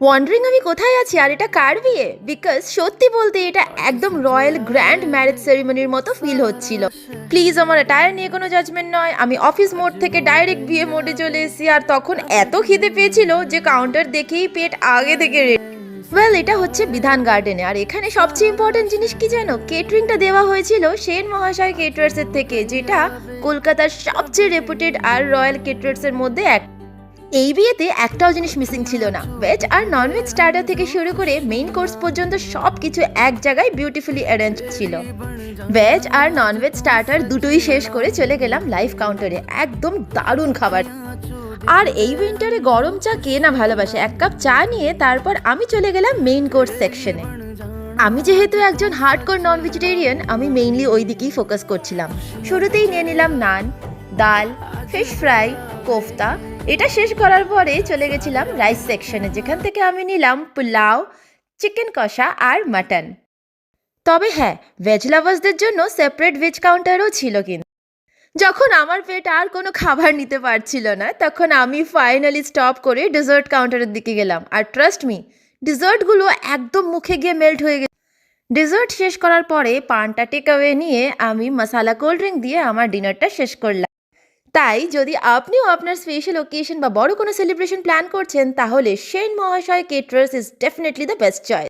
Wandering আমি কোথায় আছি আর এটা কার বিয়ে? বিকজ সত্যি বলতে এটা একদম রয়্যাল গ্র্যান্ড ম্যারেজ সেরিমনির মতো ফিল হচ্ছিল। প্লিজ আমার অ্যাটায়ার নিয়ে কোনো জাজমেন্ট নয়, আমি অফিস মোড থেকে ডাইরেক্ট বিয়ে মোডে চলে এসেছি। আর তখন এত খিদে পেয়েছিল যে কাউন্টার দেখেই পেট আগে থেকে ওয়েল, এটা হচ্ছে বিধান গার্ডেনে। আর এখানে সবচেয়ে ইম্পর্টেন্ট জিনিস কি জানো? কেটারিংটা দেওয়া হয়েছিল সেন মহাশয় কেটারার্সের থেকে, যেটা কলকাতার সবচেয়ে রেপুটেড আর রয়্যাল কেটারার্সের মধ্যে এক। এই বিয়েতে একটাও জিনিস মিসিং ছিল না। ভেজ আর ননভেজ স্টার্টার থেকে শুরু করে মেইন কোর্স পর্যন্ত সব কিছু এক জায়গায় বিউটিফুলি অ্যারেঞ্জ ছিল। ভেজ আর ননভেজ স্টার্টার দুটোই শেষ করে চলে গেলাম লাইভ কাউন্টারে। একদম দারুণ খাবার। আর এই উইন্টারে গরম চা কে না ভালোবাসে। এক কাপ চা নিয়ে তারপর আমি চলে গেলাম মেইন কোর্স সেকশনে। আমি যেহেতু একজন হার্ডকোর নন ভেজিটেরিয়ান, আমি মেইনলি ওই দিকেই ফোকাস করছিলাম। শুরুতেই নিয়ে নিলাম নান, ডাল, ফিশ ফ্রাই, কোফতা। এটা শেষ করার পরে চলে গেছিলাম রাইস সেকশনে, যেখান থেকে আমি নিলাম পোলাও, চিকেন কষা আর মাটন। তবে হ্যাঁ, ভেজ লাভার্সদের জন্য সেপারেট ভেজ কাউন্টারও ছিল। কিন্তু যখন আমার পেট আর কোনো খাবার নিতে পারছিল না, তখন আমি ফাইনালি স্টপ করে ডেজার্ট কাউন্টারের দিকে গেলাম। আর ট্রাস্ট মি, ডেজার্টগুলো একদম মুখে গিয়ে মেল্ট হয়ে গেছে। ডেজার্ট শেষ করার পরে পানটা টেকঅ্যাওয়ে নিয়ে আমি মশালা কোল্ড ড্রিঙ্ক দিয়ে আমার ডিনারটা শেষ করলাম। তাই যদি আপনিও আপনার স্পেশাল ওকেশন বা বড় কোনো সেলিব্রেশন প্ল্যান করছেন, তাহলে সেন মহাশয় caterers is definitely the best choice.